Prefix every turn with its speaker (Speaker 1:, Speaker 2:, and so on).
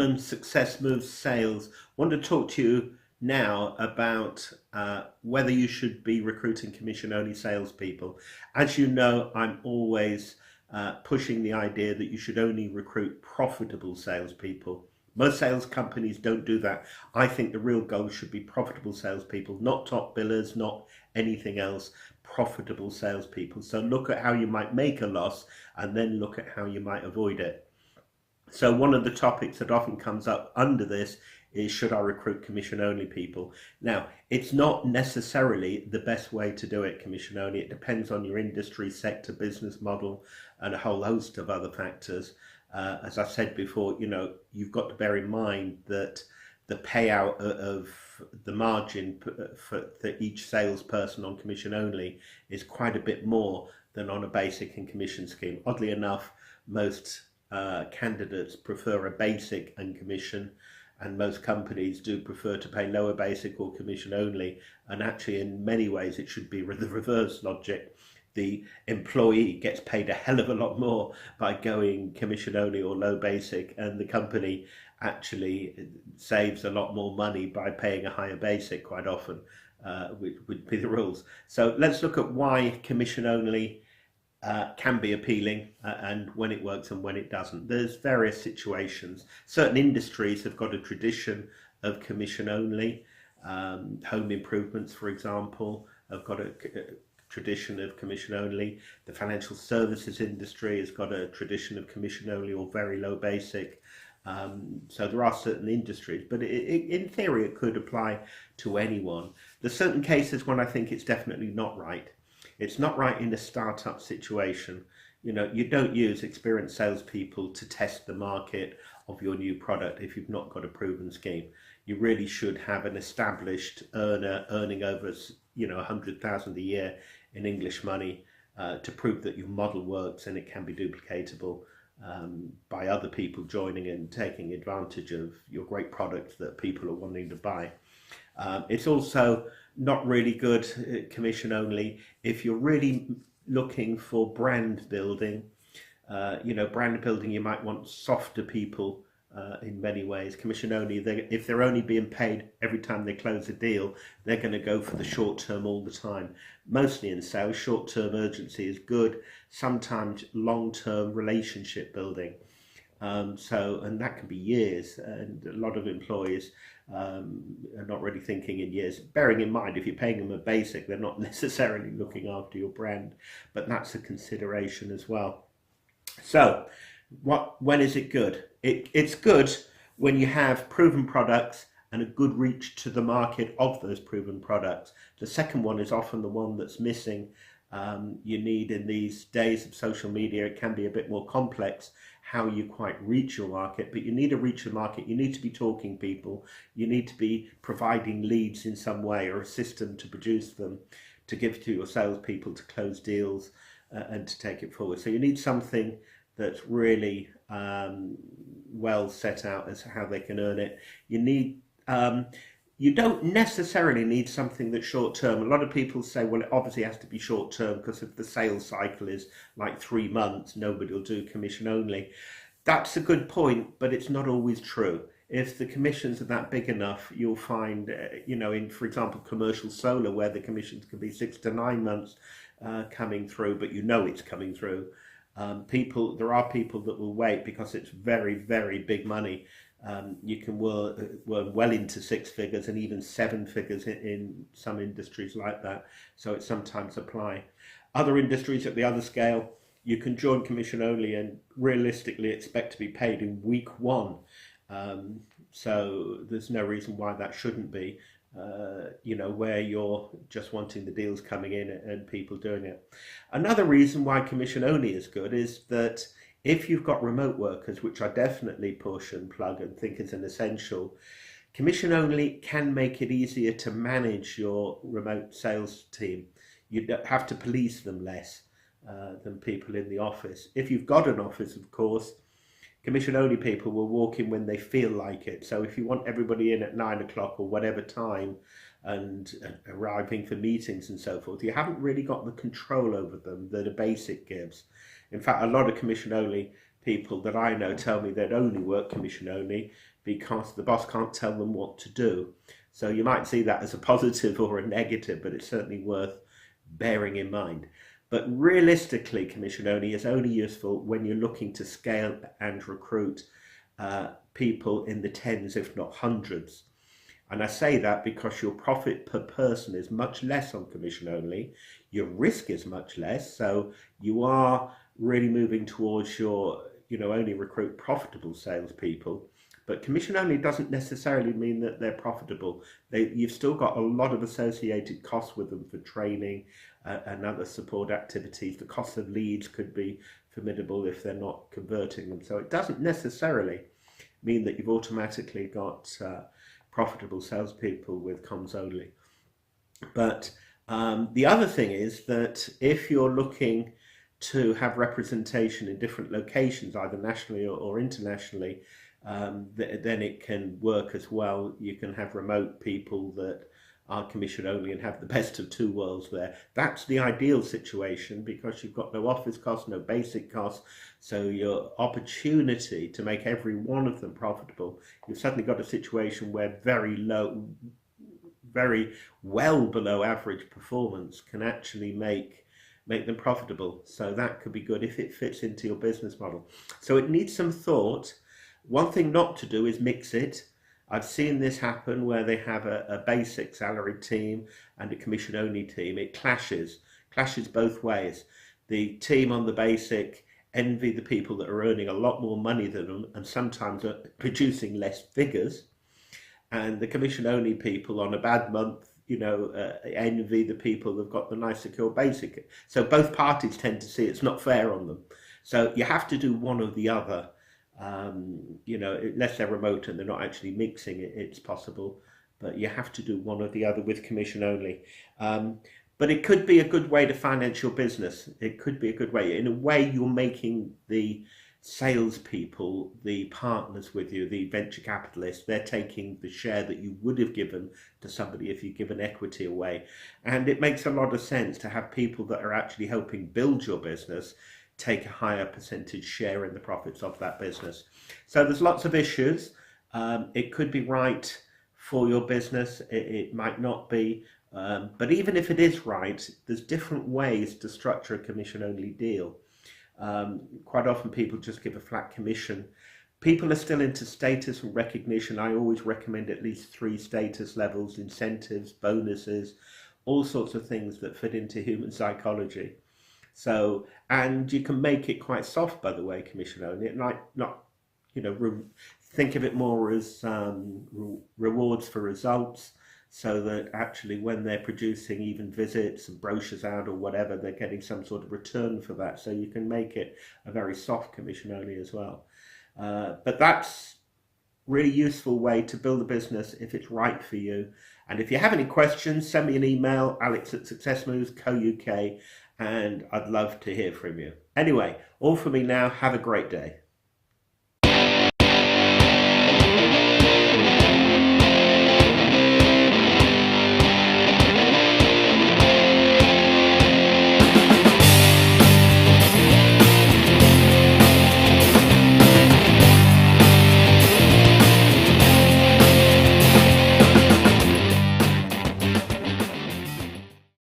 Speaker 1: Simon, Success Moves Sales. I want to talk to you now about whether you should be recruiting commission-only salespeople. As you know, I'm always pushing the idea that you should only recruit profitable salespeople. Most sales companies don't do that. I think the real goal should be profitable salespeople, not top billers, not anything else, profitable salespeople. So look at how you might make a loss and then look at how you might avoid it. So one of the topics that often comes up under this is, should I recruit commission only people? Now, it's not necessarily the best way to do it, commission only. It depends on your industry, sector, business model, and a whole host of other factors. As I said before, you've got to bear in mind that the payout of the margin for each salesperson on commission only is quite a bit more than on a basic and commission scheme. Oddly enough, most candidates prefer a basic and commission, and most companies do prefer to pay lower basic or commission only. And actually, in many ways, it should be the reverse logic. The employee gets paid a hell of a lot more by going commission only or low basic, and the company actually saves a lot more money by paying a higher basic quite often, which would be the rules. So let's look at why commission only can be appealing and when it works and when it doesn't. There's various situations. Certain industries have got a tradition of commission only. Home improvements, for example, have got a tradition of commission only. The financial services industry has got a tradition of commission only or very low basic. So there are certain industries, but in theory it could apply to anyone. There's certain cases when I think it's definitely not right. It's not right in a startup situation. You don't use experienced salespeople to test the market of your new product if you've not got a proven scheme. You really should have an established earner earning over 100,000 a year in English money to prove that your model works and it can be duplicatable by other people joining and taking advantage of your great product that people are wanting to buy. It's also not really good commission only if you're really looking for brand building. Brand building, you might want softer people in many ways. Commission only, if they're only being paid every time they close a deal, they're going to go for the short term all the time. Mostly in sales, short term urgency is good, sometimes long term relationship building. And that can be years, and a lot of employees are not really thinking in years. Bearing in mind, if you're paying them a basic, they're not necessarily looking after your brand, but that's a consideration as well. So, when is it good? It's good when you have proven products and a good reach to the market of those proven products. The second one is often the one that's missing. You need, in these days of social media, it can be a bit more complex how you quite reach your market, but you need to reach the market. You need to be talking people. You need to be providing leads in some way or a system to produce them, to give to your salespeople to close deals and to take it forward. So you need something that's really well set out as how they can earn it. You don't necessarily need something that's short term. A lot of people say, well, it obviously has to be short term because if the sales cycle is like 3 months, nobody will do commission only. That's a good point, but it's not always true. If the commissions are that big enough, you'll find, in, for example, commercial solar, where the commissions can be 6 to 9 months coming through, but it's coming through. There are people that will wait because it's very, very big money. You can work well into 6 figures and even 7 figures in some industries like that. So it sometimes apply. Other industries at the other scale, you can join commission only and realistically expect to be paid in week 1. So there's no reason why that shouldn't be. Where you're just wanting the deals coming in and people doing it. Another reason why commission only is good is that if you've got remote workers, which I definitely push and plug and think is an essential, commission only can make it easier to manage your remote sales team. You have to police them less than people in the office. If you've got an office, of course, commission only people will walk in when they feel like it. So if you want everybody in at 9 o'clock or whatever time and arriving for meetings and so forth, you haven't really got the control over them that a basic gives. In fact, a lot of commission only people that I know tell me they'd only work commission only because the boss can't tell them what to do. So you might see that as a positive or a negative, but it's certainly worth bearing in mind. But realistically, commission only is only useful when you're looking to scale and recruit people in the tens, if not hundreds. And I say that because your profit per person is much less on commission only, your risk is much less, so you are really moving towards your, only recruit profitable salespeople. But commission only doesn't necessarily mean that they're profitable. You've still got a lot of associated costs with them for training and other support activities. The cost of leads could be formidable if they're not converting them. So it doesn't necessarily mean that you've automatically got profitable salespeople with comms only. But the other thing is that if you're looking to have representation in different locations, either nationally or internationally, then it can work as well. You can have remote people that are commission only and have the best of two worlds there. That's the ideal situation because you've got no office costs, no basic costs. So your opportunity to make every one of them profitable, you've suddenly got a situation where very well below average performance can actually make them profitable. So that could be good if it fits into your business model. So it needs some thought. One thing not to do is mix it. I've seen this happen where they have a basic salary team and a commission only team. It clashes both ways. The team on the basic envy the people that are earning a lot more money than them and sometimes are producing less figures. And the commission only people on a bad month, envy the people that've got the nice secure basic. So both parties tend to see it's not fair on them. So you have to do one or the other. Unless they're remote and they're not actually mixing it, it's possible, but you have to do one or the other with commission only. But it could be a good way to finance your business. It could be a good way. In a way, you're making the salespeople the partners with you, the venture capitalists. They're taking the share that you would have given to somebody if you give an equity away. And it makes a lot of sense to have people that are actually helping build your business take a higher percentage share in the profits of that business. So there's lots of issues. It could be right for your business. It might not be. But even if it is right, there's different ways to structure a commission-only deal. Quite often people just give a flat commission. People are still into status and recognition. I always recommend at least 3 status levels, incentives, bonuses, all sorts of things that fit into human psychology. So, and you can make it quite soft, by the way, commission only. It might not, think of it more as rewards for results, so that actually when they're producing even visits and brochures out or whatever, they're getting some sort of return for that. So you can make it a very soft commission only as well. But that's really useful way to build a business if it's right for you. And if you have any questions, send me an email, alex@successmoves.co.uk, and I'd love to hear from you. Anyway, all for me now. Have a great day.